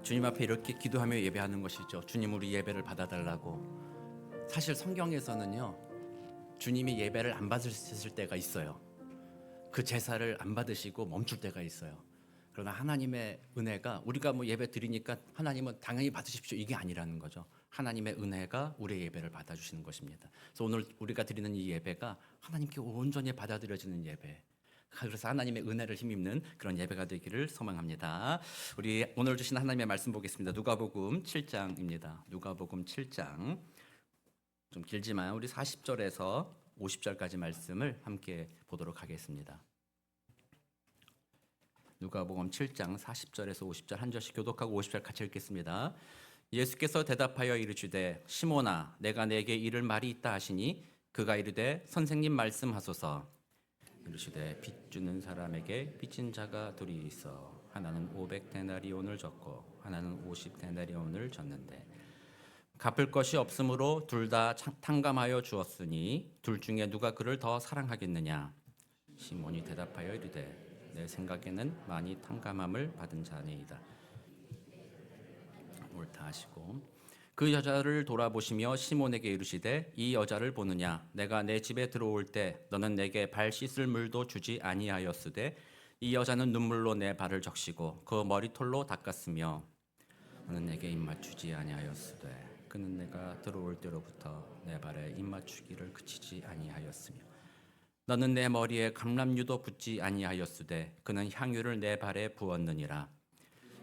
주님 앞에 이렇게 기도하며 예배하는 것이죠. 주님 우리 예배를 받아달라고. 사실 성경에서는요, 주님이 예배를 안 받으실 때가 있어요. 그 제사를 안 받으시고 멈출 때가 있어요. 그러나 하나님의 은혜가 우리가 뭐 예배 드리니까 하나님은 당연히 받으십시오 이게 아니라는 거죠. 하나님의 은혜가 우리의 예배를 받아주시는 것입니다. 그래서 오늘 우리가 드리는 이 예배가 하나님께 온전히 받아들여지는 예배. 그래서 하나님의 은혜를 힘입는 그런 예배가 되기를 소망합니다. 우리 오늘 주신 하나님의 말씀 보겠습니다. 누가복음 7장입니다. 누가복음 7장 좀 길지만 우리 40절에서 50절까지 말씀을 함께 보도록 하겠습니다. 누가복음 7장 40절에서 50절 한 절씩 교독하고 50절 같이 읽겠습니다. 예수께서 대답하여 이르시되 시몬아 내가 내게 이를 말이 있다 하시니 그가 이르되 선생님 말씀하소서. 이르시되 빚 주는 사람에게 빚진 자가 둘이 있어 하나는 500데나리온을 졌고 하나는 50데나리온을 졌는데 갚을 것이 없으므로 둘 다 탕감하여 주었으니 둘 중에 누가 그를 더 사랑하겠느냐. 시몬이 대답하여 이르되 내 생각에는 많이 탕감함을 받은 자니이다. 옳다 하시고 그 여자를 돌아보시며 시몬에게 이르시되 이 여자를 보느냐. 내가 내 집에 들어올 때 너는 내게 발 씻을 물도 주지 아니하였으되 이 여자는 눈물로 내 발을 적시고 그 머리털로 닦았으며 너는 내게 입맞추지 아니하였으되 그는 내가 들어올 때로부터 내 발에 입맞추기를 그치지 아니하였으며 너는 내 머리에 감람유도 붓지 아니하였으되 그는 향유를 내 발에 부었느니라.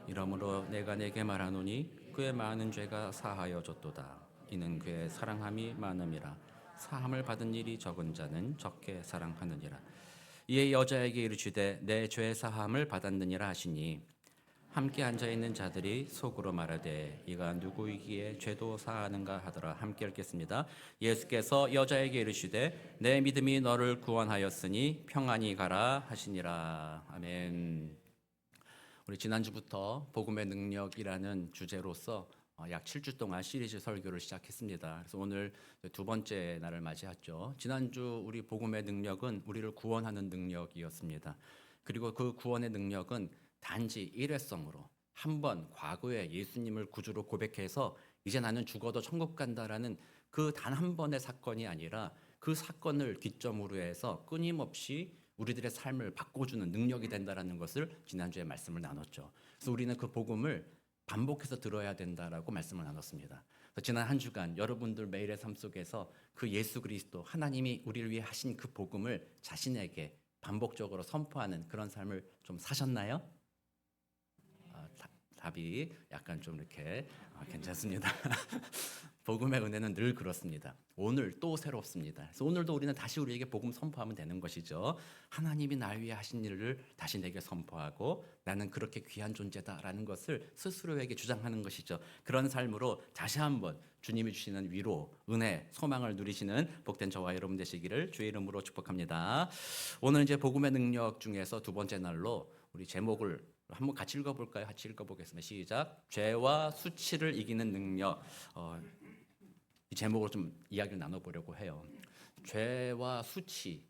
이러므로 내가 내게 말하노니 그의 많은 죄가 사하여 졌도다. 이는 그의 사랑함이 많음이라. 사함을 받은 일이 적은 자는 적게 사랑하느니라. 이에 여자에게 이르시되 내 죄 사함을 받았느니라 하시니 함께 앉아있는 자들이 속으로 말하되 이가 누구이기에 죄도 사하는가 하더라. 함께 읽겠습니다. 예수께서 여자에게 이르시되 내 믿음이 너를 구원하였으니 평안히 가라 하시니라. 아멘. 우리 지난주부터 복음의 능력이라는 주제로서 약 7주 동안 시리즈 설교를 시작했습니다. 그래서 오늘 두 번째 날을 맞이했죠. 지난주 우리 복음의 능력은 우리를 구원하는 능력이었습니다. 그리고 그 구원의 능력은 단지 일회성으로 한 번 과거에 예수님을 구주로 고백해서 이제 나는 죽어도 천국 간다라는 그 단 한 번의 사건이 아니라 그 사건을 기점으로 해서 끊임없이 우리들의 삶을 바꿔주는 능력이 된다라는 것을 지난주에 말씀을 나눴죠. 그래서 우리는 그 복음을 반복해서 들어야 된다라고 말씀을 나눴습니다. 그래서 지난 한 주간 여러분들 매일의 삶 속에서 그 예수 그리스도 하나님이 우리를 위해 하신 그 복음을 자신에게 반복적으로 선포하는 그런 삶을 좀 사셨나요? 답이 약간 좀 이렇게 괜찮습니다. 복음의 은혜는 늘 그렇습니다. 오늘 또 새롭습니다. 그래서 오늘도 우리는 다시 우리에게 복음 선포하면 되는 것이죠. 하나님이 날 위해 하신 일을 다시 내게 선포하고 나는 그렇게 귀한 존재다라는 것을 스스로에게 주장하는 것이죠. 그런 삶으로 다시 한번 주님이 주시는 위로, 은혜, 소망을 누리시는 복된 저와 여러분 되시기를 주의 이름으로 축복합니다. 오늘 이제 복음의 능력 중에서 두 번째 날로 우리 제목을 한번 같이 읽어볼까요? 같이 읽어보겠습니다. 시작. 죄와 수치를 이기는 능력. 이 제목으로 좀 이야기를 나눠보려고 해요. 죄와 수치.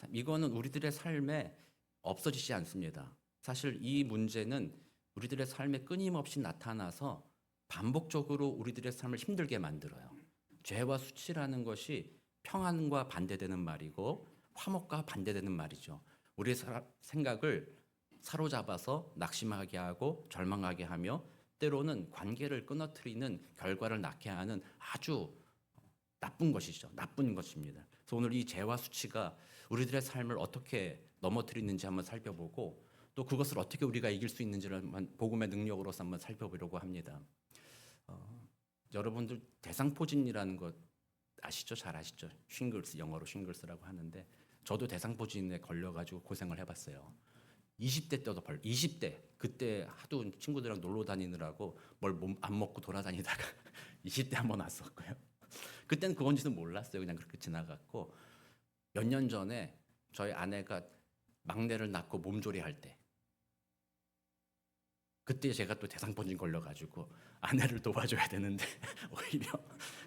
이거는 우리들의 삶에 없어지지 않습니다. 사실 이 문제는 우리들의 삶에 끊임없이 나타나서 반복적으로 우리들의 삶을 힘들게 만들어요. 죄와 수치라는 것이 평안과 반대되는 말이고 화목과 반대되는 말이죠. 우리의 생각을 사로잡아서 낙심하게 하고 절망하게 하며 때로는 관계를 끊어뜨리는 결과를 낳게 하는 아주 나쁜 것이죠. 나쁜 것입니다. 그래서 오늘 이 죄와 수치가 우리들의 삶을 어떻게 넘어뜨리는지 한번 살펴보고 또 그것을 어떻게 우리가 이길 수 있는지를 복음의 능력으로서 한번 살펴보려고 합니다. 여러분들 대상포진이라는 것 아시죠? 잘 아시죠? 싱글스, 영어로 싱글스라고 하는데 저도 대상포진에 걸려가지고 고생을 해봤어요. 20대 때도 20대 그때 하도 친구들이랑 놀러 다니느라고 뭘 안 먹고 돌아다니다가 20대 한번 왔었고요. 그때는 그건지도 몰랐어요. 그냥 그렇게 지나갔고 몇 년 전에 저희 아내가 막내를 낳고 몸조리 할 때 그때 제가 또 대상포진 걸려가지고 아내를 도와줘야 되는데 오히려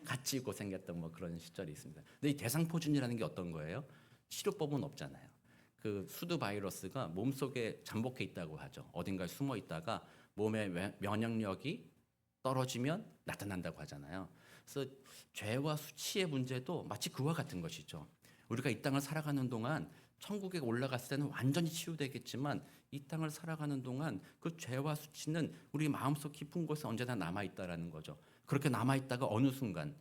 같이 고생했던 뭐 그런 시절이 있습니다. 근데 이 대상포진이라는 게 어떤 거예요? 치료법은 없잖아요. 그 수두 바이러스가 몸속에 잠복해 있다고 하죠. 어딘가에 숨어 있다가 몸의 면역력이 떨어지면 나타난다고 하잖아요. 그래서 죄와 수치의 문제도 마치 그와 같은 것이죠. 우리가 이 땅을 살아가는 동안 천국에 올라갔을 때는 완전히 치유되겠지만 이 땅을 살아가는 동안 그 죄와 수치는 우리 마음속 깊은 곳에 언제나 남아있다라는 거죠. 그렇게 남아있다가 어느 순간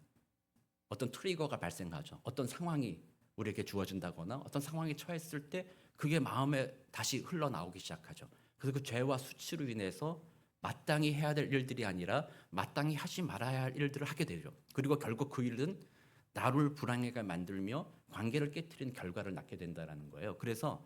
어떤 트리거가 발생하죠. 어떤 상황이 우리에게 주어진다거나 어떤 상황에 처했을 때 그게 마음에 다시 흘러나오기 시작하죠. 그래서 그 죄와 수치로 인해서 마땅히 해야 될 일들이 아니라 마땅히 하지 말아야 할 일들을 하게 되죠. 그리고 결국 그 일은 나를 불행하게 만들며 관계를 깨트리는 결과를 낳게 된다는 거예요. 그래서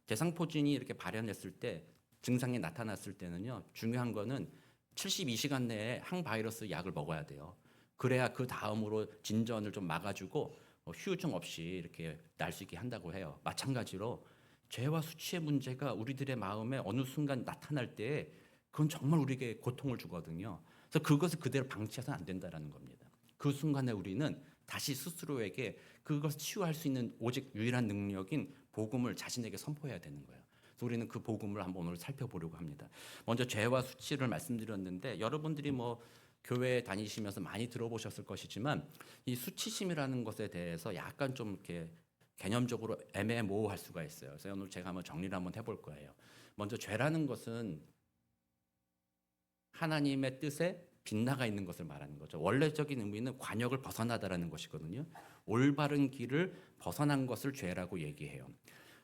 대상포진이 이렇게 발현했을 때 증상이 나타났을 때는요. 중요한 거는 72시간 내에 항바이러스 약을 먹어야 돼요. 그래야 그 다음으로 진전을 좀 막아주고 후유증 없이 이렇게 날 수 있게 한다고 해요. 마찬가지로 죄와 수치의 문제가 우리들의 마음에 어느 순간 나타날 때 그건 정말 우리에게 고통을 주거든요. 그래서 그것을 그대로 방치해서는 안 된다는 겁니다. 그 순간에 우리는 다시 스스로에게 그것을 치유할 수 있는 오직 유일한 능력인 복음을 자신에게 선포해야 되는 거예요. 그래서 우리는 그 복음을 한번 오늘 살펴보려고 합니다. 먼저 죄와 수치를 말씀드렸는데 여러분들이 뭐 교회 다니시면서 많이 들어보셨을 것이지만 이 수치심이라는 것에 대해서 약간 좀 이렇게 개념적으로 애매모호할 수가 있어요. 그래서 오늘 제가 한번 정리를 한번 해볼 거예요. 먼저 죄라는 것은 하나님의 뜻에 빗나가 있는 것을 말하는 거죠. 원래적인 의미는 관역을 벗어나다라는 것이거든요. 올바른 길을 벗어난 것을 죄라고 얘기해요.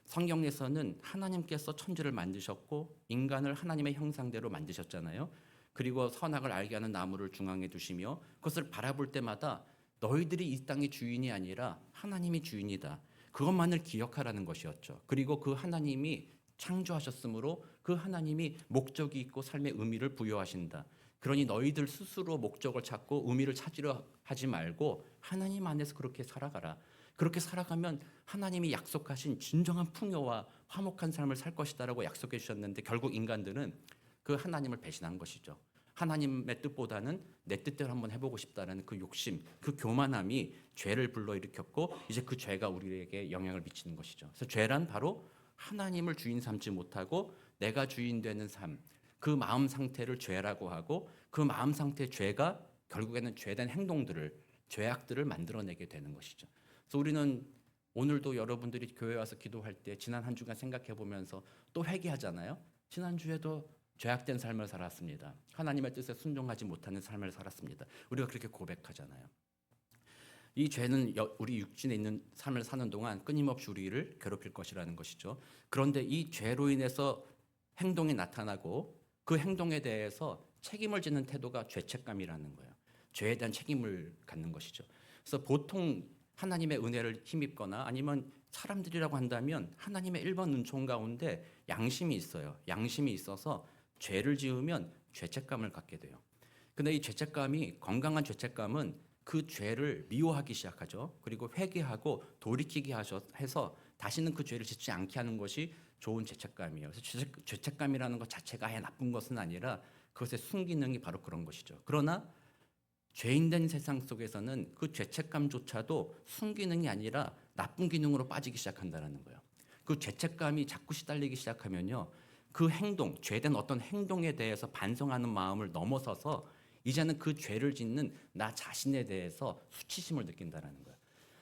성경에서는 하나님께서 천지를 만드셨고 인간을 하나님의 형상대로 만드셨잖아요. 그리고 선악을 알게 하는 나무를 중앙에 두시며 그것을 바라볼 때마다 너희들이 이 땅의 주인이 아니라 하나님이 주인이다. 그것만을 기억하라는 것이었죠. 그리고 그 하나님이 창조하셨으므로 그 하나님이 목적이 있고 삶의 의미를 부여하신다. 그러니 너희들 스스로 목적을 찾고 의미를 찾으려 하지 말고 하나님 안에서 그렇게 살아가라. 그렇게 살아가면 하나님이 약속하신 진정한 풍요와 화목한 삶을 살 것이다라고 약속해 주셨는데 결국 인간들은 그 하나님을 배신한 것이죠. 하나님의 뜻보다는 내 뜻대로 한번 해보고 싶다라는 그 욕심, 그 교만함이 죄를 불러일으켰고 이제 그 죄가 우리에게 영향을 미치는 것이죠. 그래서 죄란 바로 하나님을 주인 삼지 못하고 내가 주인 되는 삶, 그 마음 상태를 죄라고 하고 그 마음 상태의 죄가 결국에는 죄된 행동들을, 죄악들을 만들어내게 되는 것이죠. 그래서 우리는 오늘도 여러분들이 교회 와서 기도할 때 지난 한 주간 생각해 보면서 또 회개하잖아요. 지난주에도 죄악된 삶을 살았습니다. 하나님의 뜻에 순종하지 못하는 삶을 살았습니다. 우리가 그렇게 고백하잖아요. 이 죄는 우리 육신에 있는 삶을 사는 동안 끊임없이 우리를 괴롭힐 것이라는 것이죠. 그런데 이 죄로 인해서 행동이 나타나고 그 행동에 대해서 책임을 지는 태도가 죄책감이라는 거예요. 죄에 대한 책임을 갖는 것이죠. 그래서 보통 하나님의 은혜를 힘입거나 아니면 사람들이라고 한다면 하나님의 일반 은총 가운데 양심이 있어요. 양심이 있어서 죄를 지으면 죄책감을 갖게 돼요. 근데 이 죄책감이 건강한 죄책감은 그 죄를 미워하기 시작하죠. 그리고 회개하고 돌이키게 해서 다시는 그 죄를 짓지 않게 하는 것이 좋은 죄책감이에요. 그래서 죄책감이라는 것 자체가 아예 나쁜 것은 아니라 그것의 순기능이 바로 그런 것이죠. 그러나 죄인된 세상 속에서는 그 죄책감조차도 순기능이 아니라 나쁜 기능으로 빠지기 시작한다는 거예요. 그 죄책감이 자꾸 시달리기 시작하면요. 그 행동, 죄된 어떤 행동에 대해서 반성하는 마음을 넘어서서 이제는 그 죄를 짓는 나 자신에 대해서 수치심을 느낀다는 거예요.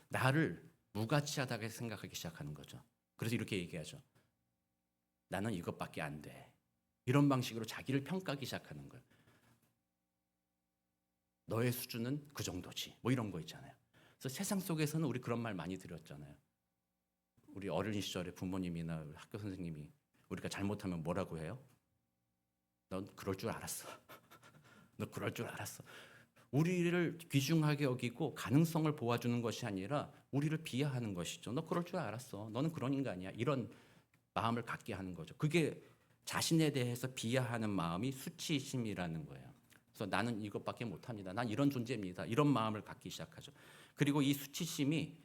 나를 무가치하다고 생각하기 시작하는 거죠. 그래서 이렇게 얘기하죠. 나는 이것밖에 안 돼. 이런 방식으로 자기를 평가하기 시작하는 거예요. 너의 수준은 그 정도지. 뭐 이런 거 있잖아요. 그래서 세상 속에서는 우리 그런 말 많이 들었잖아요. 우리 어린 시절에 부모님이나 학교 선생님이 우리가 잘못하면 뭐라고 해요? 넌 그럴 줄 알았어. 너 그럴 줄 알았어. 우리를 귀중하게 여기고 가능성을 보아주는 것이 아니라 우리를 비하하는 것이죠. 너 그럴 줄 알았어. 너는 그런 인간이야. 이런 마음을 갖게 하는 거죠. 그게 자신에 대해서 비하하는 마음이 수치심이라는 거예요. 그래서 나는 이것밖에 못합니다. 난 이런 존재입니다. 이런 마음을 갖기 시작하죠. 그리고 이 수치심이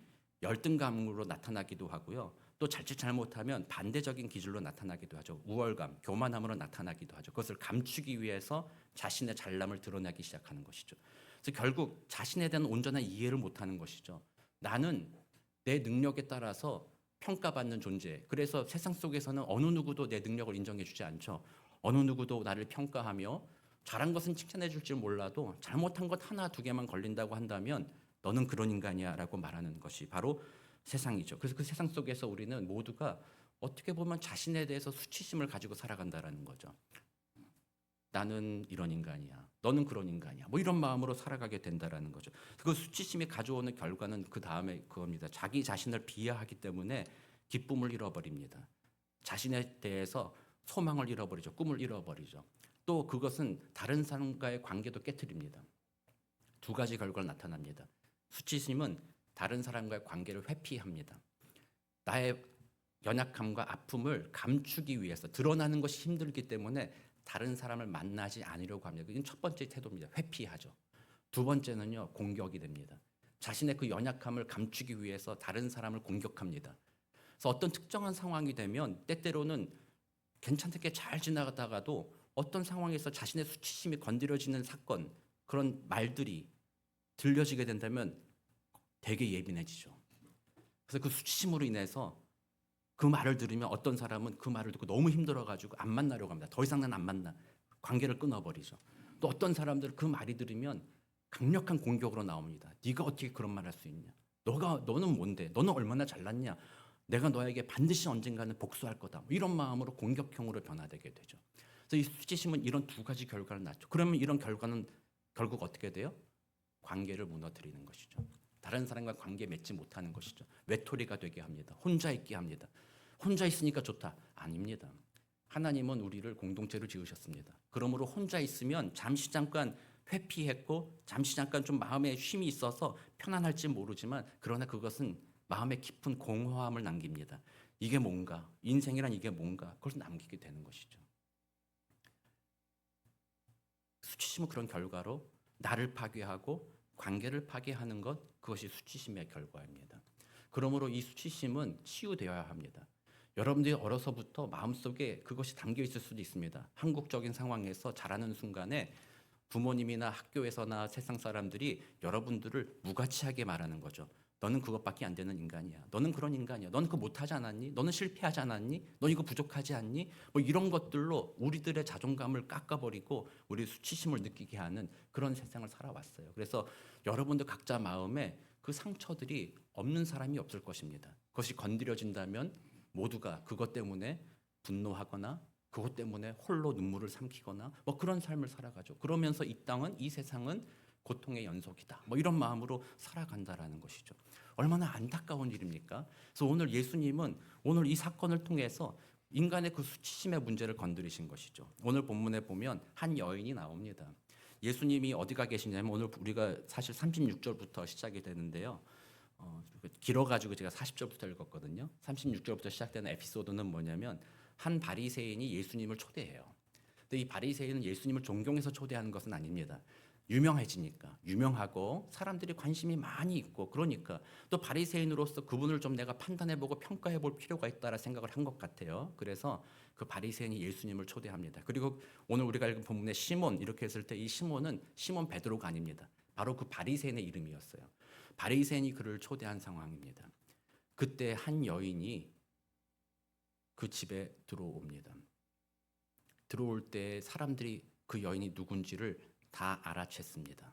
열등감으로 나타나기도 하고요. 또 자칫 잘못하면 반대적인 기질로 나타나기도 하죠. 우월감, 교만함으로 나타나기도 하죠. 그것을 감추기 위해서 자신의 잘남을 드러내기 시작하는 것이죠. 그래서 결국 자신에 대한 온전한 이해를 못하는 것이죠. 나는 내 능력에 따라서 평가받는 존재. 그래서 세상 속에서는 어느 누구도 내 능력을 인정해주지 않죠. 어느 누구도 나를 평가하며 잘한 것은 칭찬해 줄 줄 몰라도 잘못한 것 하나 두 개만 걸린다고 한다면 너는 그런 인간이야라고 말하는 것이 바로 세상이죠. 그래서 그 세상 속에서 우리는 모두가 어떻게 보면 자신에 대해서 수치심을 가지고 살아간다라는 거죠. 나는 이런 인간이야. 너는 그런 인간이야. 뭐 이런 마음으로 살아가게 된다라는 거죠. 그 수치심이 가져오는 결과는 그 다음에 그겁니다. 자기 자신을 비하하기 때문에 기쁨을 잃어버립니다. 자신에 대해서 소망을 잃어버리죠. 꿈을 잃어버리죠. 또 그것은 다른 사람과의 관계도 깨트립니다. 두 가지 결과가 나타납니다. 수치심은 다른 사람과의 관계를 회피합니다. 나의 연약함과 아픔을 감추기 위해서 드러나는 것이 힘들기 때문에 다른 사람을 만나지 않으려고 합니다. 이건 첫 번째 태도입니다. 회피하죠. 두 번째는요, 공격이 됩니다. 자신의 그 연약함을 감추기 위해서 다른 사람을 공격합니다. 그래서 어떤 특정한 상황이 되면 때때로는 괜찮게 잘 지나가다가도 어떤 상황에서 자신의 수치심이 건드려지는 사건, 그런 말들이 들려지게 된다면 되게 예민해지죠. 그래서 그 수치심으로 인해서 그 말을 들으면 어떤 사람은 그 말을 듣고 너무 힘들어가지고 안 만나려고 합니다. 더 이상 난 안 만나. 관계를 끊어버리죠. 또 어떤 사람들은 그 말이 들으면 강력한 공격으로 나옵니다. 네가 어떻게 그런 말 할 수 있냐? 너는 뭔데? 너는 얼마나 잘났냐? 내가 너에게 반드시 언젠가는 복수할 거다. 뭐 이런 마음으로 공격형으로 변화되게 되죠. 그래서 이 수치심은 이런 두 가지 결과를 낳죠. 그러면 이런 결과는 결국 어떻게 돼요? 관계를 무너뜨리는 것이죠. 다른 사람과 관계 맺지 못하는 것이죠. 외톨이가 되게 합니다. 혼자 있게 합니다. 혼자 있으니까 좋다. 아닙니다. 하나님은 우리를 공동체로 지으셨습니다. 그러므로 혼자 있으면 잠시 잠깐 회피했고 잠시 잠깐 좀 마음에 쉼이 있어서 편안할지 모르지만 그러나 그것은 마음에 깊은 공허함을 남깁니다. 이게 뭔가? 인생이란 이게 뭔가? 그걸 남기게 되는 것이죠. 수치심은 그런 결과로 나를 파괴하고 관계를 파괴하는 것, 그것이 수치심의 결과입니다. 그러므로 이 수치심은 치유되어야 합니다. 여러분들이 어려서부터 마음속에 그것이 담겨 있을 수도 있습니다. 한국적인 상황에서 자라는 순간에 부모님이나 학교에서나 세상 사람들이 여러분들을 무가치하게 말하는 거죠. 너는 그것밖에 안 되는 인간이야. 너는 그런 인간이야. 너는 그거 못하지 않았니? 너는 실패하지 않았니? 너 이거 부족하지 않니? 뭐 이런 것들로 우리들의 자존감을 깎아버리고 우리 수치심을 느끼게 하는 그런 세상을 살아왔어요. 그래서 여러분들 각자 마음에 그 상처들이 없는 사람이 없을 것입니다. 그것이 건드려진다면 모두가 그것 때문에 분노하거나 그것 때문에 홀로 눈물을 삼키거나 뭐 그런 삶을 살아가죠. 그러면서 이 땅은, 이 세상은 고통의 연속이다. 뭐 이런 마음으로 살아간다라는 것이죠. 얼마나 안타까운 일입니까? 그래서 오늘 예수님은 오늘 이 사건을 통해서 인간의 그 수치심의 문제를 건드리신 것이죠. 오늘 본문에 보면 한 여인이 나옵니다. 예수님이 어디가 계시냐면 오늘 우리가 사실 36절부터 시작이 되는데요. 길어가지고 제가 40절부터 읽었거든요. 36절부터 시작되는 에피소드는 뭐냐면 한 바리새인이 예수님을 초대해요. 근데 이 바리새인은 예수님을 존경해서 초대하는 것은 아닙니다. 유명해지니까, 유명하고 사람들이 관심이 많이 있고 그러니까 또 바리새인으로서 그분을 좀 내가 판단해보고 평가해볼 필요가 있다라 생각을 한 것 같아요. 그래서 그 바리새인이 예수님을 초대합니다. 그리고 오늘 우리가 읽은 본문의 시몬 이렇게 했을 때 이 시몬은 시몬 베드로가 아닙니다. 바로 그 바리새인의 이름이었어요. 바리새인이 그를 초대한 상황입니다. 그때 한 여인이 그 집에 들어옵니다. 들어올 때 사람들이 그 여인이 누군지를 다 알아챘습니다.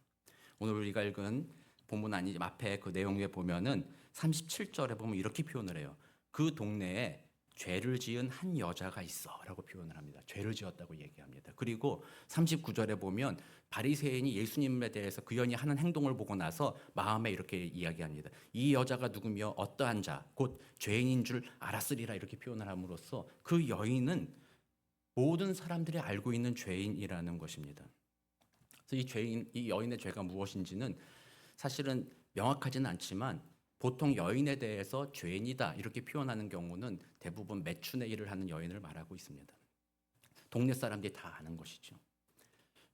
오늘 우리가 읽은 본문 아니 앞에 그 내용에 보면은 37절에 보면 이렇게 표현을 해요. 그 동네에 죄를 지은 한 여자가 있어라고 표현을 합니다. 죄를 지었다고 얘기합니다. 그리고 39절에 보면 바리새인이 예수님에 대해서 그 여인이 하는 행동을 보고 나서 마음에 이렇게 이야기합니다. 이 여자가 누구며 어떠한 자, 곧 죄인인 줄 알았으리라 이렇게 표현을 함으로써 그 여인은 모든 사람들이 알고 있는 죄인이라는 것입니다. 그래서 이 여인의 죄가 무엇인지는 사실은 명확하지는 않지만 보통 여인에 대해서 죄인이다 이렇게 표현하는 경우는 대부분 매춘의 일을 하는 여인을 말하고 있습니다. 동네 사람들이 다 아는 것이죠.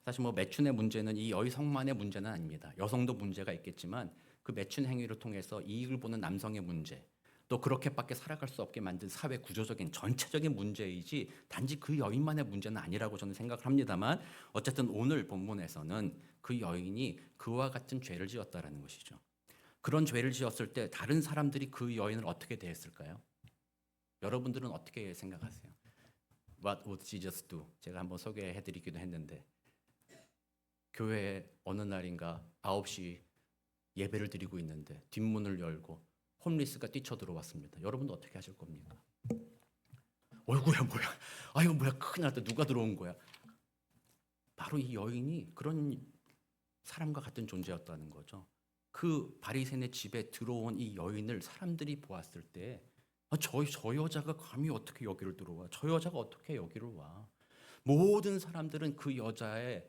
사실 뭐 매춘의 문제는 이 여성만의 문제는 아닙니다. 여성도 문제가 있겠지만 그 매춘 행위를 통해서 이익을 보는 남성의 문제, 또 그렇게밖에 살아갈 수 없게 만든 사회 구조적인 전체적인 문제이지 단지 그 여인만의 문제는 아니라고 저는 생각을 합니다만 어쨌든 오늘 본문에서는 그 여인이 그와 같은 죄를 지었다라는 것이죠. 그런 죄를 지었을 때 다른 사람들이 그 여인을 어떻게 대했을까요? 여러분들은 어떻게 생각하세요? What would Jesus do? 제가 한번 소개해드리기도 했는데 교회에 어느 날인가 9시 예배를 드리고 있는데 뒷문을 열고 홈리스가 뛰쳐들어왔습니다. 여러분도 어떻게 하실 겁니까? 어이구야 뭐야? 아이고 뭐야 큰일 났다. 누가 들어온 거야? 바로 이 여인이 그런 사람과 같은 존재였다는 거죠. 그 바리새인의 집에 들어온 이 여인을 사람들이 보았을 때 저 여자가 감히 어떻게 여기를 들어와? 저 여자가 어떻게 여기를 와? 모든 사람들은 그 여자의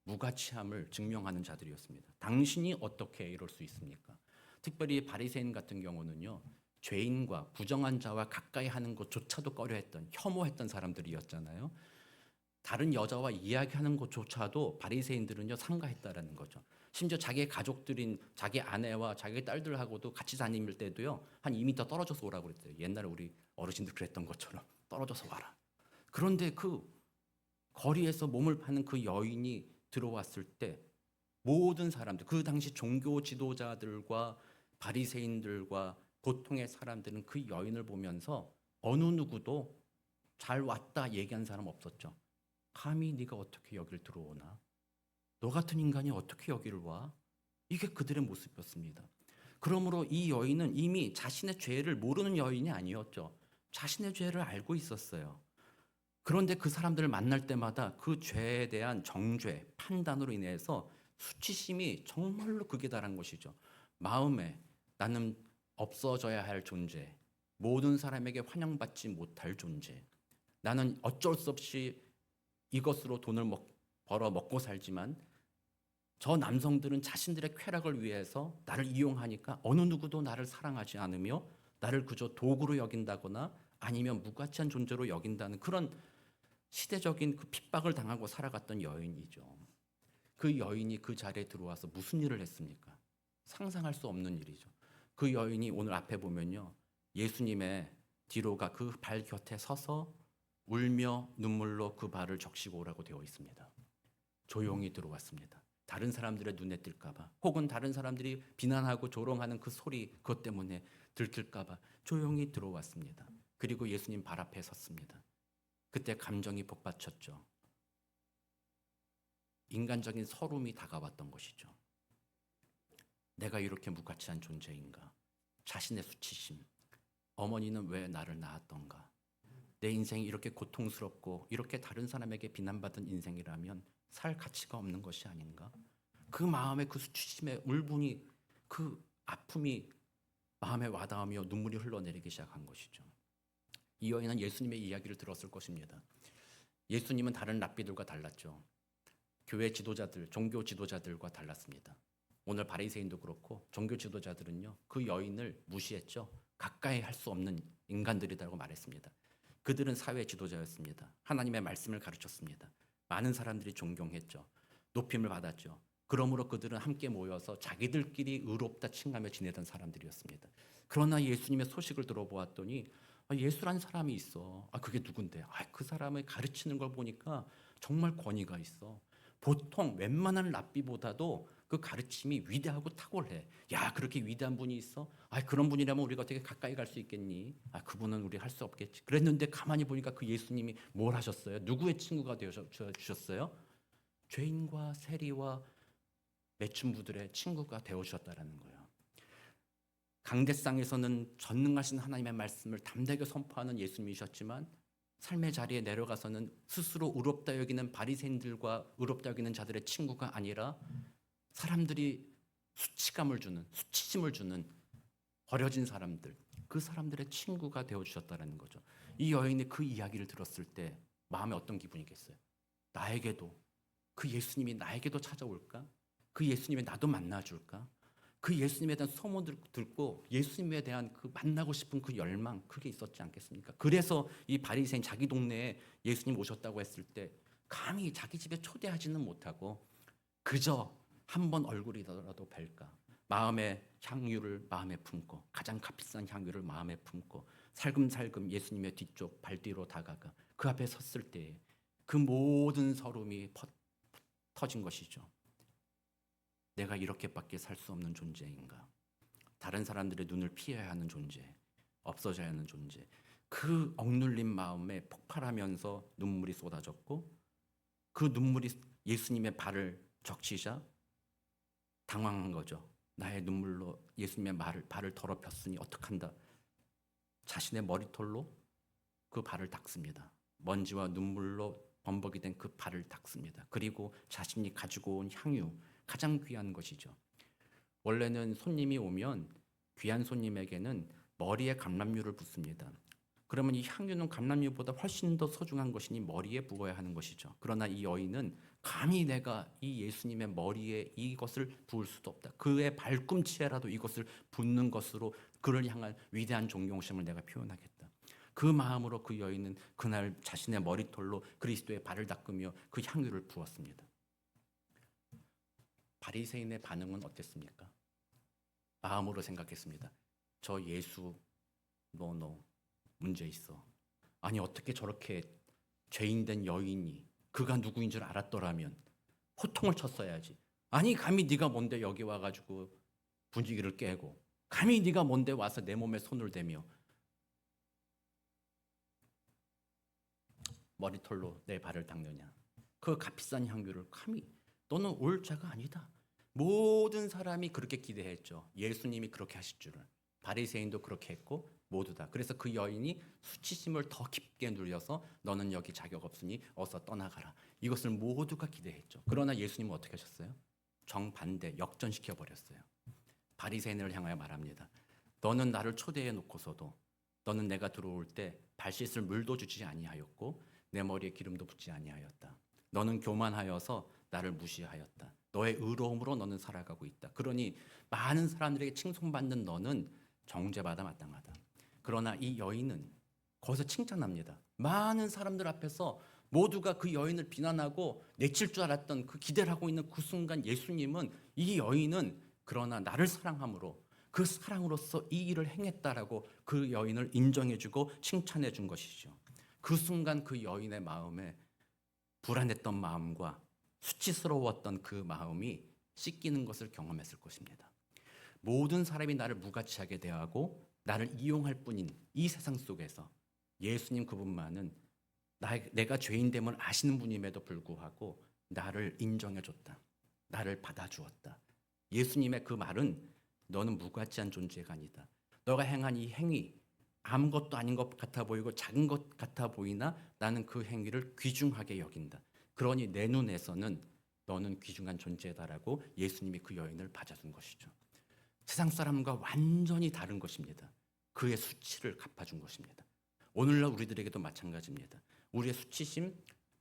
무가치함을 증명하는 자들이었습니다. 당신이 어떻게 이럴 수 있습니까? 특별히 바리새인 같은 경우는요. 죄인과 부정한 자와 가까이 하는 것조차도 꺼려했던, 혐오했던 사람들이었잖아요. 다른 여자와 이야기하는 것조차도 바리새인들은요 삼가했다라는 거죠. 심지어 자기의 가족들인 자기 아내와 자기 딸들하고도 같이 다닐 때도요 한 2m 떨어져서 오라고 그랬대요. 옛날에 우리 어르신들 그랬던 것처럼 떨어져서 와라. 그런데 그 거리에서 몸을 파는 그 여인이 들어왔을 때 모든 사람들, 그 당시 종교 지도자들과 바리새인들과 보통의 사람들은 그 여인을 보면서 어느 누구도 잘 왔다 얘기한 사람 없었죠. 감히 네가 어떻게 여기를 들어오나? 너 같은 인간이 어떻게 여기를 와? 이게 그들의 모습이었습니다. 그러므로 이 여인은 이미 자신의 죄를 모르는 여인이 아니었죠. 자신의 죄를 알고 있었어요. 그런데 그 사람들을 만날 때마다 그 죄에 대한 정죄, 판단으로 인해서 수치심이 정말로 극에 달한 것이죠. 마음에 나는 없어져야 할 존재, 모든 사람에게 환영받지 못할 존재, 나는 어쩔 수 없이 이것으로 돈을 벌어 먹고 살지만 저 남성들은 자신들의 쾌락을 위해서 나를 이용하니까 어느 누구도 나를 사랑하지 않으며 나를 그저 도구로 여긴다거나 아니면 무가치한 존재로 여긴다는 그런 시대적인 그 핍박을 당하고 살아갔던 여인이죠. 그 여인이 그 자리에 들어와서 무슨 일을 했습니까? 상상할 수 없는 일이죠. 그 여인이 오늘 앞에 보면요. 예수님의 뒤로가 그 발 곁에 서서 울며 눈물로 그 발을 적시고 오라고 되어 있습니다. 조용히 들어왔습니다. 다른 사람들의 눈에 띌까봐 혹은 다른 사람들이 비난하고 조롱하는 그 소리 그것 때문에 들킬까봐 조용히 들어왔습니다. 그리고 예수님 발 앞에 섰습니다. 그때 감정이 복받쳤죠. 인간적인 서름이 다가왔던 것이죠. 내가 이렇게 무가치한 존재인가? 자신의 수치심. 어머니는 왜 나를 낳았던가? 내 인생이 이렇게 고통스럽고 이렇게 다른 사람에게 비난받은 인생이라면 살 가치가 없는 것이 아닌가? 그 마음의 그 수치심의 울분이 그 아픔이 마음에 와닿으며 눈물이 흘러내리기 시작한 것이죠. 이 여인은 예수님의 이야기를 들었을 것입니다. 예수님은 다른 랍비들과 달랐죠. 교회 지도자들, 종교 지도자들과 달랐습니다. 오늘 바리새인도 그렇고 종교 지도자들은요. 그 여인을 무시했죠. 가까이 할 수 없는 인간들이라고 말했습니다. 그들은 사회 지도자였습니다. 하나님의 말씀을 가르쳤습니다. 많은 사람들이 존경했죠. 높임을 받았죠. 그러므로 그들은 함께 모여서 자기들끼리 의롭다 칭하며 지내던 사람들이었습니다. 그러나 예수님의 소식을 들어보았더니 예수란 사람이 있어. 그게 누군데? 그 사람을 가르치는 걸 보니까 정말 권위가 있어. 보통 웬만한 랍비보다도 그 가르침이 위대하고 탁월해. 야, 그렇게 위대한 분이 있어? 그런 분이라면 우리가 어떻게 가까이 갈 수 있겠니? 그분은 우리 할 수 없겠지. 그랬는데 가만히 보니까 그 예수님이 뭘 하셨어요? 누구의 친구가 되어 주셨어요? 죄인과 세리와 매춘부들의 친구가 되어 주셨다라는 거예요. 강대상에서는 전능하신 하나님의 말씀을 담대하게 선포하는 예수님이셨지만 삶의 자리에 내려가서는 스스로 의롭다 여기는 바리새인들과 의롭다 여기는 자들의 친구가 아니라 사람들이 수치감을 주는, 수치심을 주는 버려진 사람들, 그 사람들의 친구가 되어주셨다는 거죠. 이 여인이 그 이야기를 들었을 때 마음에 어떤 기분이겠어요? 나에게도, 그 예수님이 나에게도 찾아올까? 그 예수님이 나도 만나줄까? 그 예수님에 대한 소문을 듣고 예수님에 대한 그 만나고 싶은 그 열망, 그게 있었지 않겠습니까? 그래서 이 바리새인 자기 동네에 예수님 오셨다고 했을 때 감히 자기 집에 초대하지는 못하고 그저 한 번 얼굴이라도 뵐까? 마음의 향유를 마음에 품고 가장 값비싼 향유를 마음에 품고 살금살금 예수님의 뒤쪽 발뒤로 다가가 그 앞에 섰을 때 그 모든 서름이 터진 것이죠. 내가 이렇게밖에 살 수 없는 존재인가? 다른 사람들의 눈을 피해야 하는 존재, 없어져야 하는 존재. 그 억눌린 마음에 폭발하면서 눈물이 쏟아졌고, 그 눈물이 예수님의 발을 적시자 당황한 거죠. 나의 눈물로 예수님의 발을 더럽혔으니 어떡한다. 자신의 머리털로 그 발을 닦습니다. 먼지와 눈물로 범벅이 된 그 발을 닦습니다. 그리고 자신이 가지고 온 향유, 가장 귀한 것이죠. 원래는 손님이 오면 귀한 손님에게는 머리에 감람유를 붓습니다. 그러면 이 향유는 감람유보다 훨씬 더 소중한 것이니 머리에 부어야 하는 것이죠. 그러나 이 여인은 감히 내가 이 예수님의 머리에 이것을 부을 수도 없다. 그의 발꿈치에라도 이것을 붓는 것으로 그를 향한 위대한 존경심을 내가 표현하겠다. 그 마음으로 그 여인은 그날 자신의 머리털로 그리스도의 발을 닦으며 그 향유를 부었습니다. 바리새인의 반응은 어땠습니까? 마음으로 생각했습니다. 저 예수 너 문제 있어. 아니 어떻게 저렇게 죄인된 여인이 그가 누구인 줄 알았더라면 호통을 쳤어야지. 아니 감히 네가 뭔데 여기 와가지고 분위기를 깨고, 감히 네가 뭔데 와서 내 몸에 손을 대며 머리털로 내 발을 닦느냐. 그 값비싼 향유를 감히, 너는 올 자가 아니다. 모든 사람이 그렇게 기대했죠. 예수님이 그렇게 하실 줄은. 바리새인도 그렇게 했고 모두 다. 그래서 그 여인이 수치심을 더 깊게 눌려서 너는 여기 자격 없으니 어서 떠나가라. 이것을 모두가 기대했죠. 그러나 예수님은 어떻게 하셨어요? 정반대, 역전시켜 버렸어요. 바리새인을 향하여 말합니다. 너는 나를 초대해 놓고서도 너는 내가 들어올 때 발 씻을 물도 주지 아니하였고 내 머리에 기름도 붓지 아니하였다. 너는 교만하여서 나를 무시하였다. 너의 의로움으로 너는 살아가고 있다. 그러니 많은 사람들에게 칭송받는 너는 정죄받아 마땅하다. 그러나 이 여인은 거기서 칭찬합니다. 많은 사람들 앞에서 모두가 그 여인을 비난하고 내칠 줄 알았던 그 기대를 하고 있는 그 순간 예수님은, 이 여인은 그러나 나를 사랑함으로 그 사랑으로서 이 일을 행했다라고 그 여인을 인정해주고 칭찬해준 것이죠. 그 순간 그 여인의 마음에 불안했던 마음과 수치스러웠던 그 마음이 씻기는 것을 경험했을 것입니다. 모든 사람이 나를 무가치하게 대하고 나를 이용할 뿐인 이 세상 속에서 예수님 그분만은 내가 죄인됨을 아시는 분임에도 불구하고 나를 인정해줬다. 나를 받아주었다. 예수님의 그 말은 너는 무가치한 존재가 아니다. 너가 행한 이 행위 아무것도 아닌 것 같아 보이고 작은 것 같아 보이나 나는 그 행위를 귀중하게 여긴다. 그러니 내 눈에서는 너는 귀중한 존재다라고 예수님이 그 여인을 받아준 것이죠. 세상 사람과 완전히 다른 것입니다. 그의 수치를 갚아준 것입니다. 오늘날 우리들에게도 마찬가지입니다. 우리의 수치심,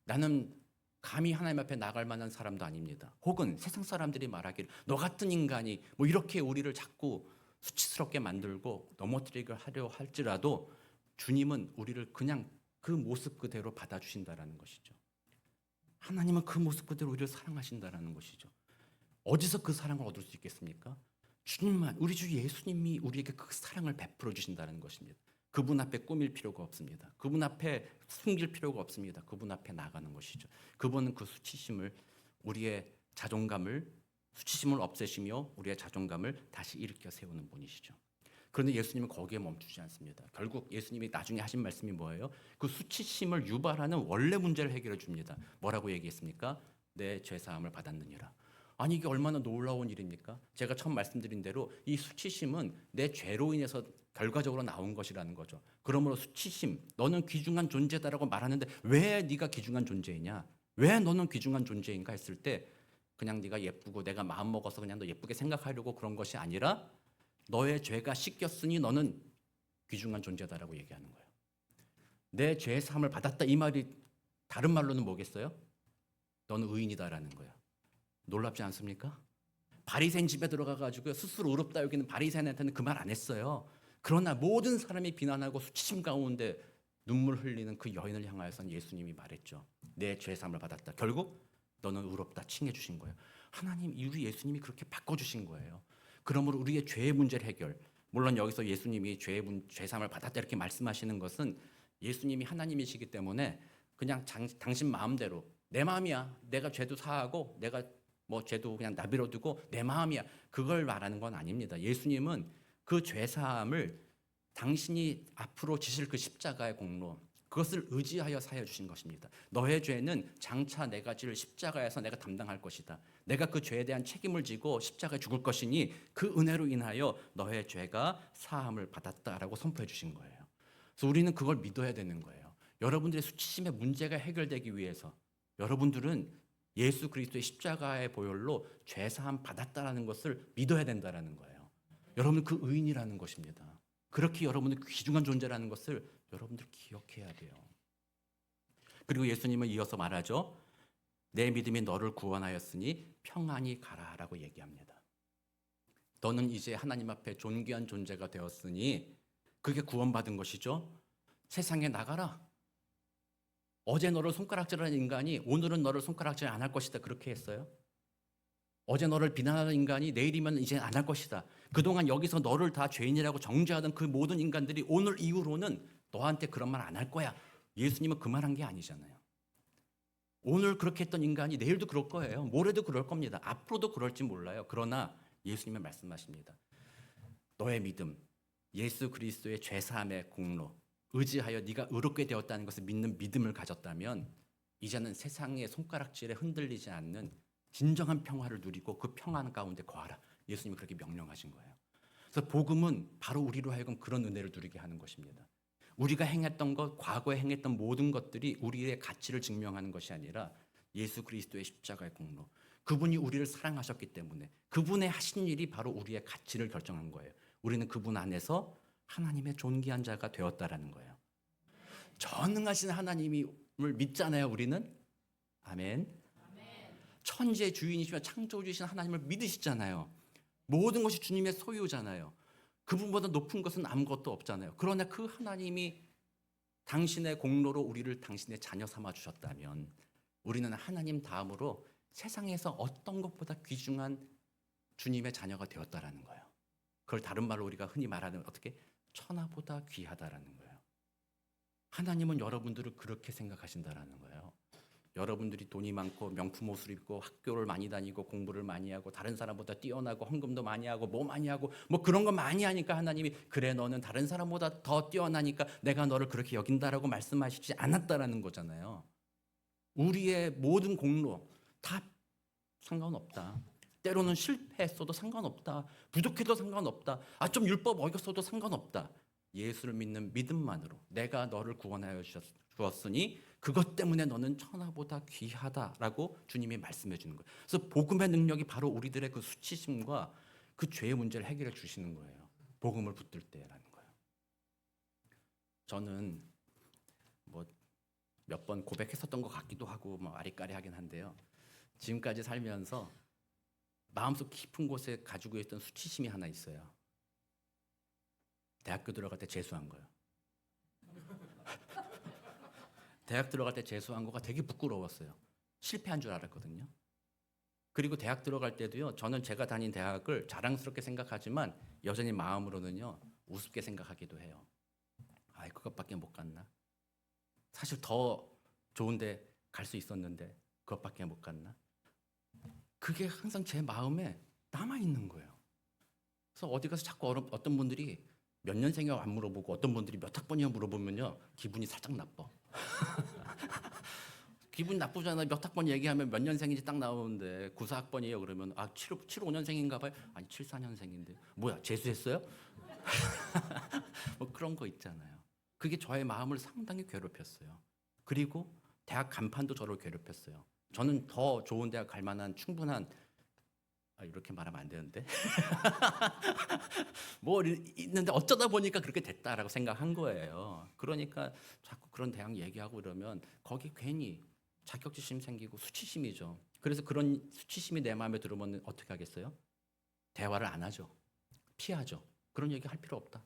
나는 감히 하나님 앞에 나갈 만한 사람도 아닙니다. 혹은 세상 사람들이 말하기를 너 같은 인간이 뭐 이렇게 우리를 자꾸 수치스럽게 만들고 넘어뜨리게 하려 할지라도 주님은 우리를 그냥 그 모습 그대로 받아주신다라는 것이죠. 하나님은 그 모습 그대로 우리를 사랑하신다라는 것이죠. 어디서 그 사랑을 얻을 수 있겠습니까? 주님만, 우리 주 예수님이 우리에게 그 사랑을 베풀어 주신다는 것입니다. 그분 앞에 꾸밀 필요가 없습니다. 그분 앞에 숨길 필요가 없습니다. 그분 앞에 나가는 것이죠. 그분은 그 수치심을, 우리의 자존감을, 수치심을 없애시며 우리의 자존감을 다시 일으켜 세우는 분이시죠. 그런데 예수님은 거기에 멈추지 않습니다. 결국 예수님이 나중에 하신 말씀이 뭐예요? 그 수치심을 유발하는 원래 문제를 해결해 줍니다. 뭐라고 얘기했습니까? 내 죄사함을 받았느니라. 아니 이게 얼마나 놀라운 일입니까? 제가 처음 말씀드린 대로 이 수치심은 내 죄로 인해서 결과적으로 나온 것이라는 거죠. 그러므로 수치심, 너는 귀중한 존재다라고 말하는데 왜 네가 귀중한 존재이냐? 왜 너는 귀중한 존재인가 했을 때 그냥 네가 예쁘고 내가 마음 먹어서 그냥 너 예쁘게 생각하려고 그런 것이 아니라 너의 죄가 씻겼으니 너는 귀중한 존재다라고 얘기하는 거예요. 내 죄 사함을 받았다 이 말이 다른 말로는 뭐겠어요? 너는 의인이다라는 거예요. 놀랍지 않습니까? 바리새인 집에 들어가가지고 스스로 의롭다 여기는 바리새인한테는 그 말 안 했어요. 그러나 모든 사람이 비난하고 수치심 가운데 눈물 흘리는 그 여인을 향하여서는 예수님이 말했죠. 내 죄사함을 받았다. 결국 너는 의롭다 칭해 주신 거예요. 하나님, 우리 예수님이 그렇게 바꿔주신 거예요. 그러므로 우리의 죄의 문제를 해결. 물론 여기서 예수님이 죄사함을 받았다 이렇게 말씀하시는 것은 예수님이 하나님이시기 때문에 그냥 당신 마음대로 내 마음이야. 내가 죄도 사하고 내가 뭐 죄도 그냥 나비로 두고 내 마음이야. 그걸 말하는 건 아닙니다. 예수님은 그 죄사함을 당신이 앞으로 지실 그 십자가의 공로, 그것을 의지하여 사여 주신 것입니다. 너의 죄는 장차 내가 질 십자가에서 내가 담당할 것이다. 내가 그 죄에 대한 책임을 지고 십자가에 죽을 것이니 그 은혜로 인하여 너의 죄가 사함을 받았다라고 선포해 주신 거예요. 그래서 우리는 그걸 믿어야 되는 거예요. 여러분들의 수치심의 문제가 해결되기 위해서 여러분들은 예수 그리스도의 십자가의 보혈로 죄 사함 받았다라는 것을 믿어야 된다라는 거예요. 여러분은 그 의인이라는 것입니다. 그렇게 여러분은 귀중한 존재라는 것을 여러분들 기억해야 돼요. 그리고 예수님은 이어서 말하죠. 내 믿음이 너를 구원하였으니 평안히 가라라고 얘기합니다. 너는 이제 하나님 앞에 존귀한 존재가 되었으니 그게 구원받은 것이죠. 세상에 나가라. 어제 너를 손가락질하는 인간이 오늘은 너를 손가락질 안 할 것이다. 그렇게 했어요. 어제 너를 비난하는 인간이 내일이면 이제 안 할 것이다. 그동안 여기서 너를 다 죄인이라고 정죄하던 그 모든 인간들이 오늘 이후로는 너한테 그런 말 안 할 거야. 예수님은 그 말 한 게 아니잖아요. 오늘 그렇게 했던 인간이 내일도 그럴 거예요. 모레도 그럴 겁니다. 앞으로도 그럴지 몰라요. 그러나 예수님은 말씀하십니다. 너의 믿음, 예수 그리스도의 죄사함의 공로, 의지하여 네가 의롭게 되었다는 것을 믿는 믿음을 가졌다면 이제는 세상의 손가락질에 흔들리지 않는 진정한 평화를 누리고 그 평안 가운데 거하라. 예수님이 그렇게 명령하신 거예요. 그래서 복음은 바로 우리로 하여금 그런 은혜를 누리게 하는 것입니다. 우리가 행했던 것, 과거에 행했던 모든 것들이 우리의 가치를 증명하는 것이 아니라 예수 그리스도의 십자가의 공로, 그분이 우리를 사랑하셨기 때문에 그분의 하신 일이 바로 우리의 가치를 결정한 거예요. 우리는 그분 안에서 하나님의 존귀한 자가 되었다라는 거예요. 전능하신 하나님을 믿잖아요, 우리는. 아멘. 천지의 주인이시며 창조주이신 하나님을 믿으시잖아요. 모든 것이 주님의 소유잖아요. 그분보다 높은 것은 아무것도 없잖아요. 그러나 그 하나님이 당신의 공로로 우리를 당신의 자녀 삼아 주셨다면 우리는 하나님 다음으로 세상에서 어떤 것보다 귀중한 주님의 자녀가 되었다라는 거예요. 그걸 다른 말로 우리가 흔히 말하는 어떻게 천하보다 귀하다라는 거예요. 하나님은 여러분들을 그렇게 생각하신다라는 거예요. 여러분들이 돈이 많고 명품 옷을 입고 학교를 많이 다니고 공부를 많이 하고 다른 사람보다 뛰어나고 헌금도 많이 하고 뭐 많이 하고 뭐 그런 거 많이 하니까 하나님이 그래 너는 다른 사람보다 더 뛰어나니까 내가 너를 그렇게 여긴다라고 말씀하시지 않았다라는 거잖아요. 우리의 모든 공로 다 상관없다. 때로는 실패했어도 상관없다. 부족해도 상관없다. 좀 율법 어겼어도 상관없다. 예수를 믿는 믿음만으로 내가 너를 구원하여 주었으니 그것 때문에 너는 천하보다 귀하다라고 주님이 말씀해 주는 거예요. 그래서 복음의 능력이 바로 우리들의 그 수치심과 그 죄의 문제를 해결해 주시는 거예요. 복음을 붙들 때라는 거예요. 저는 뭐 몇 번 고백했었던 것 같기도 하고 뭐 아리까리하긴 한데요. 지금까지 살면서 마음속 깊은 곳에 가지고 있던 수치심이 하나 있어요. 대학교 들어갈 때 재수한 거예요. 대학 들어갈 때 재수한 거가 되게 부끄러웠어요. 실패한 줄 알았거든요. 그리고 대학 들어갈 때도요. 저는 제가 다닌 대학을 자랑스럽게 생각하지만 여전히 마음으로는요. 우습게 생각하기도 해요. 그것밖에 못 갔나? 사실 더 좋은데 갈 수 있었는데 그것밖에 못 갔나? 그게 항상 제 마음에 남아있는 거예요. 그래서 어디 가서 자꾸 어떤 분들이 몇 년생이라고 안 물어보고 어떤 분들이 몇 학번이냐 물어보면요. 기분이 살짝 나빠. 기분 나쁘잖아요. 몇 학번 얘기하면 몇 년생인지 딱 나오는데 94학번이에요. 그러면 75년생인가 봐요. 아니 74년생인데 뭐야 재수했어요? 뭐 그런 거 있잖아요. 그게 저의 마음을 상당히 괴롭혔어요. 그리고 대학 간판도 저를 괴롭혔어요. 저는 더 좋은 대학 갈 만한 충분한 이렇게 말하면 안 되는데 뭐 있는데 어쩌다 보니까 그렇게 됐다라고 생각한 거예요. 그러니까 자꾸 그런 대학 얘기하고 이러면 거기 괜히 자격지심 생기고 수치심이죠. 그래서 그런 수치심이 내 마음에 들으면 어떻게 하겠어요? 대화를 안 하죠. 피하죠. 그런 얘기 할 필요 없다.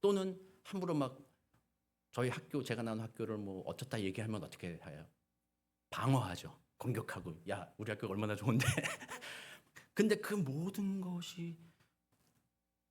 또는 함부로 막 저희 학교 제가 나온 학교를 뭐 어쩌다 얘기하면 어떻게 해요? 방어하죠. 공격하고 야 우리 학교가 얼마나 좋은데 근데 그 모든 것이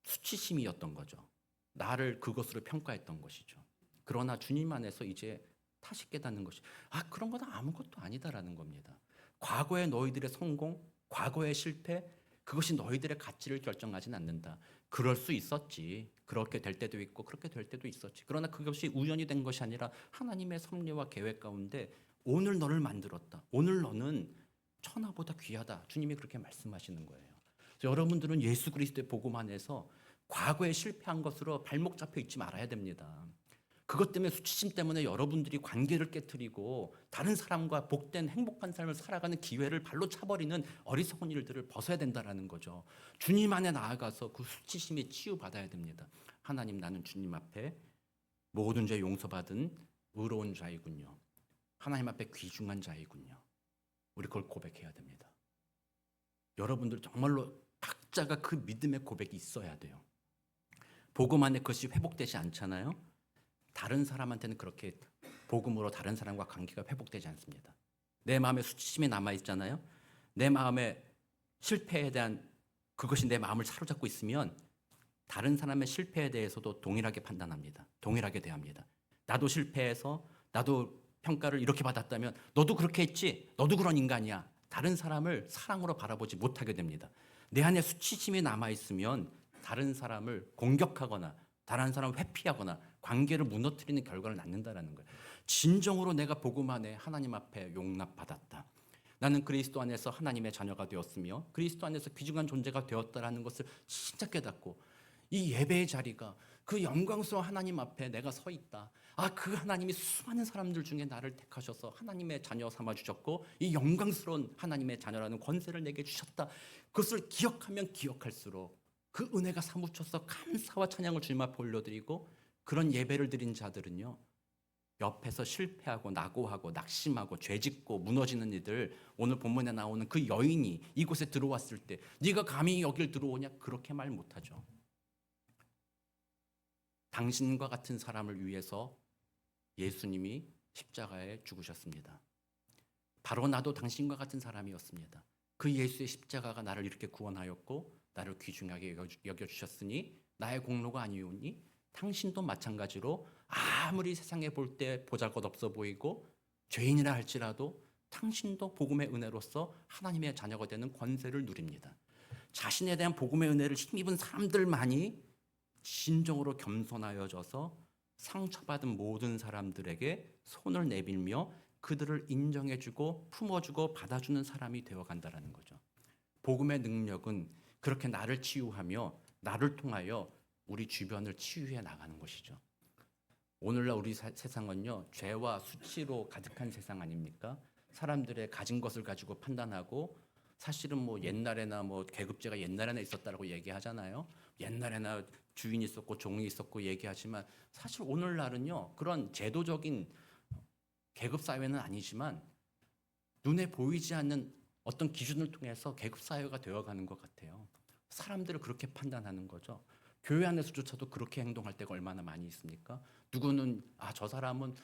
수치심이었던 거죠. 나를 그것으로 평가했던 것이죠. 그러나 주님 안에서 이제 다시 깨닫는 것이 그런 건 아무것도 아니다라는 겁니다. 과거의 너희들의 성공, 과거의 실패, 그것이 너희들의 가치를 결정하진 않는다. 그럴 수 있었지. 그렇게 될 때도 있고 그렇게 될 때도 있었지. 그러나 그것이 우연히 된 것이 아니라 하나님의 섭리와 계획 가운데 오늘 너를 만들었다. 오늘 너는 천하보다 귀하다. 주님이 그렇게 말씀하시는 거예요. 그래서 여러분들은 예수 그리스도의 복음 안에서 과거에 실패한 것으로 발목 잡혀 있지 말아야 됩니다. 그것 때문에 수치심 때문에 여러분들이 관계를 깨트리고 다른 사람과 복된 행복한 삶을 살아가는 기회를 발로 차버리는 어리석은 일들을 벗어야 된다는 거죠. 주님 안에 나아가서 그 수치심에 치유받아야 됩니다. 하나님, 나는 주님 앞에 모든 죄 용서받은 의로운 자이군요. 하나님 앞에 귀중한 자이군요. 우리 그걸 고백해야 됩니다. 여러분들 정말로 각자가 그 믿음의 고백이 있어야 돼요. 복음 안에 그것이 회복되지 않잖아요. 다른 사람한테는 그렇게 복음으로 다른 사람과 관계가 회복되지 않습니다. 내 마음에 수치심이 남아있잖아요. 내 마음에 실패에 대한 그것이 내 마음을 사로잡고 있으면 다른 사람의 실패에 대해서도 동일하게 판단합니다. 동일하게 대합니다. 나도 실패해서 나도 평가를 이렇게 받았다면 너도 그렇게 했지? 너도 그런 인간이야. 다른 사람을 사랑으로 바라보지 못하게 됩니다. 내 안에 수치심이 남아있으면 다른 사람을 공격하거나 다른 사람을 회피하거나 관계를 무너뜨리는 결과를 낳는다는 거예요. 진정으로 내가 복음 안에 하나님 앞에 용납받았다. 나는 그리스도 안에서 하나님의 자녀가 되었으며 그리스도 안에서 귀중한 존재가 되었다라는 것을 진짜 깨닫고 이 예배의 자리가 그 영광스러운 하나님 앞에 내가 서 있다. 그 하나님이 수많은 사람들 중에 나를 택하셔서 하나님의 자녀 삼아 주셨고 이 영광스러운 하나님의 자녀라는 권세를 내게 주셨다. 그것을 기억하면 기억할수록 그 은혜가 사무쳐서 감사와 찬양을 주님 앞에 올려드리고 그런 예배를 드린 자들은요. 옆에서 실패하고 낙오하고 낙심하고 죄짓고 무너지는 이들 오늘 본문에 나오는 그 여인이 이곳에 들어왔을 때 네가 감히 여길 들어오냐 그렇게 말 못하죠. 당신과 같은 사람을 위해서 예수님이 십자가에 죽으셨습니다. 바로 나도 당신과 같은 사람이었습니다. 그 예수의 십자가가 나를 이렇게 구원하였고 나를 귀중하게 여겨주셨으니 나의 공로가 아니오니 당신도 마찬가지로 아무리 세상에 볼 때 보잘것없어 보이고 죄인이라 할지라도 당신도 복음의 은혜로서 하나님의 자녀가 되는 권세를 누립니다. 자신에 대한 복음의 은혜를 힘입은 사람들만이 진정으로 겸손하여져서 상처받은 모든 사람들에게 손을 내밀며 그들을 인정해주고 품어주고 받아주는 사람이 되어간다는 거죠. 복음의 능력은 그렇게 나를 치유하며 나를 통하여 우리 주변을 치유해 나가는 것이죠. 오늘날 우리 세상은요, 죄와 수치로 가득한 세상 아닙니까? 사람들의 가진 것을 가지고 판단하고 사실은 뭐 옛날에나 뭐 계급제가 옛날에나 있었다라고 얘기하잖아요. 옛날에나 주인이 있었고 종이 있었고 얘기하지만 사실 오늘날은요, 그런 제도적인 계급 사회는 아니지만 눈에 보이지 않는 어떤 기준을 통해서 계급 사회가 되어가는 것 같아요. 사람들을 그렇게 판단하는 거죠. 교회 안에서조차도 그렇게 행동할 때가 얼마나 많이 있습니까? 누구는 저 사람은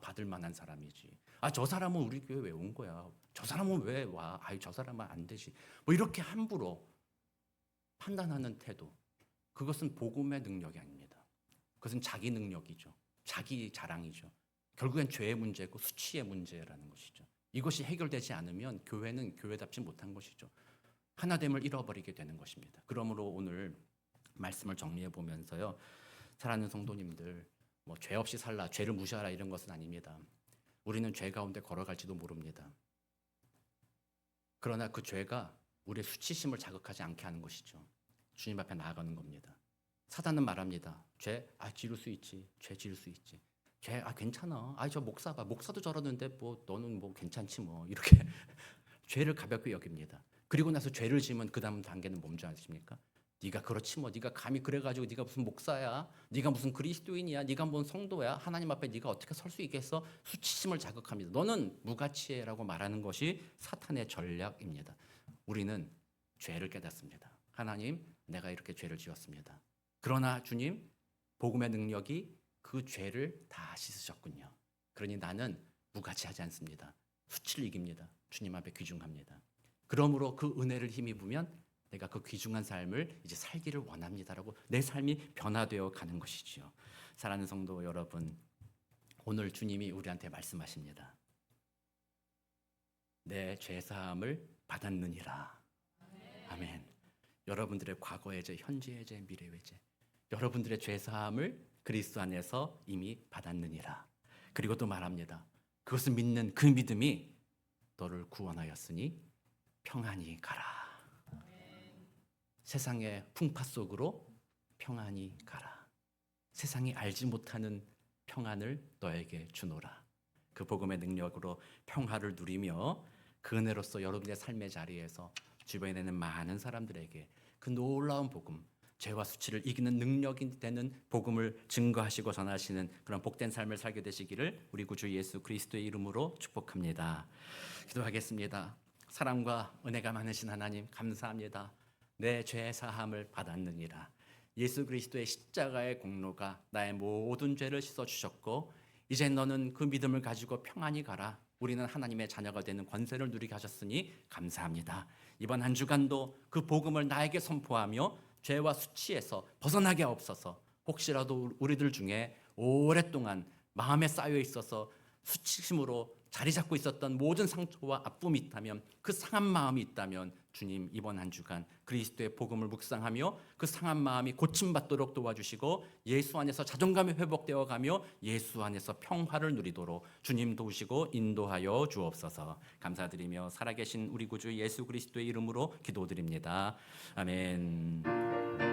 받을 만한 사람이지. 저 사람은 우리 교회 왜 온 거야? 저 사람은 왜 와? 저 사람은 안 되지. 뭐 이렇게 함부로 판단하는 태도. 그것은 복음의 능력이 아닙니다. 그것은 자기 능력이죠. 자기 자랑이죠. 결국엔 죄의 문제고 수치의 문제라는 것이죠. 이것이 해결되지 않으면 교회는 교회답지 못한 것이죠. 하나됨을 잃어버리게 되는 것입니다. 그러므로 오늘 말씀을 정리해 보면서요. 사랑하는 성도님들, 뭐 죄 없이 살라, 죄를 무시하라 이런 것은 아닙니다. 우리는 죄 가운데 걸어갈지도 모릅니다. 그러나 그 죄가 우리의 수치심을 자극하지 않게 하는 것이죠. 주님 앞에 나아가는 겁니다. 사단은 말합니다. 죄, 지를 수 있지. 죄 지을 수 있지. 죄, 괜찮아. 저 목사 봐. 목사도 저러는데 뭐 너는 뭐 괜찮지 뭐. 이렇게 죄를 가볍게 여깁니다. 그리고 나서 죄를 지으면 그 다음 단계는 뭔지 아십니까? 네가 그렇지 뭐. 네가 감히 그래가지고 네가 무슨 목사야. 네가 무슨 그리스도인이야. 네가 뭔 성도야. 하나님 앞에 네가 어떻게 설 수 있겠어? 수치심을 자극합니다. 너는 무가치해라고 말하는 것이 사탄의 전략입니다. 우리는 죄를 깨닫습니다. 하나님, 내가 이렇게 죄를 지었습니다. 그러나 주님, 복음의 능력이 그 죄를 다 씻으셨군요. 그러니 나는 무가치하지 않습니다. 수치를 이깁니다. 주님 앞에 귀중합니다. 그러므로 그 은혜를 힘입으면 내가 그 귀중한 삶을 이제 살기를 원합니다라고 내 삶이 변화되어 가는 것이지요. 사랑하는 성도 여러분, 오늘 주님이 우리한테 말씀하십니다. 내 죄사함을 받았느니라. 아멘. 여러분들의 과거의 죄, 현재의 죄, 미래의 죄, 여러분들의 죄 사함을 그리스도 안에서 이미 받았느니라. 그리고 또 말합니다. 그것을 믿는 그 믿음이 너를 구원하였으니 평안히 가라. 세상의 풍파 속으로 평안히 가라. 세상이 알지 못하는 평안을 너에게 주노라. 그 복음의 능력으로 평화를 누리며 그 은혜로서 여러분의 삶의 자리에서 주변에 있는 많은 사람들에게 그 놀라운 복음, 죄와 수치를 이기는 능력이 되는 복음을 증거하시고 전하시는 그런 복된 삶을 살게 되시기를 우리 구주 예수 그리스도의 이름으로 축복합니다. 기도하겠습니다. 사랑과 은혜가 많으신 하나님 감사합니다. 내 죄 사함을 받았느니라. 예수 그리스도의 십자가의 공로가 나의 모든 죄를 씻어주셨고 이제 너는 그 믿음을 가지고 평안히 가라. 우리는 하나님의 자녀가 되는 권세를 누리게 하셨으니 감사합니다. 이번 한 주간도 그 복음을 나에게 선포하며 죄와 수치에서 벗어나게 하옵소서. 혹시라도 우리들 중에 오랫동안 마음에 쌓여 있어서 수치심으로 자리 잡고 있었던 모든 상처와 아픔이 있다면, 그 상한 마음이 있다면 주님 이번 한 주간 그리스도의 복음을 묵상하며 그 상한 마음이 고침받도록 도와주시고 예수 안에서 자존감이 회복되어 가며 예수 안에서 평화를 누리도록 주님 도우시고 인도하여 주옵소서. 감사드리며 살아계신 우리 구주 예수 그리스도의 이름으로 기도드립니다. 아멘.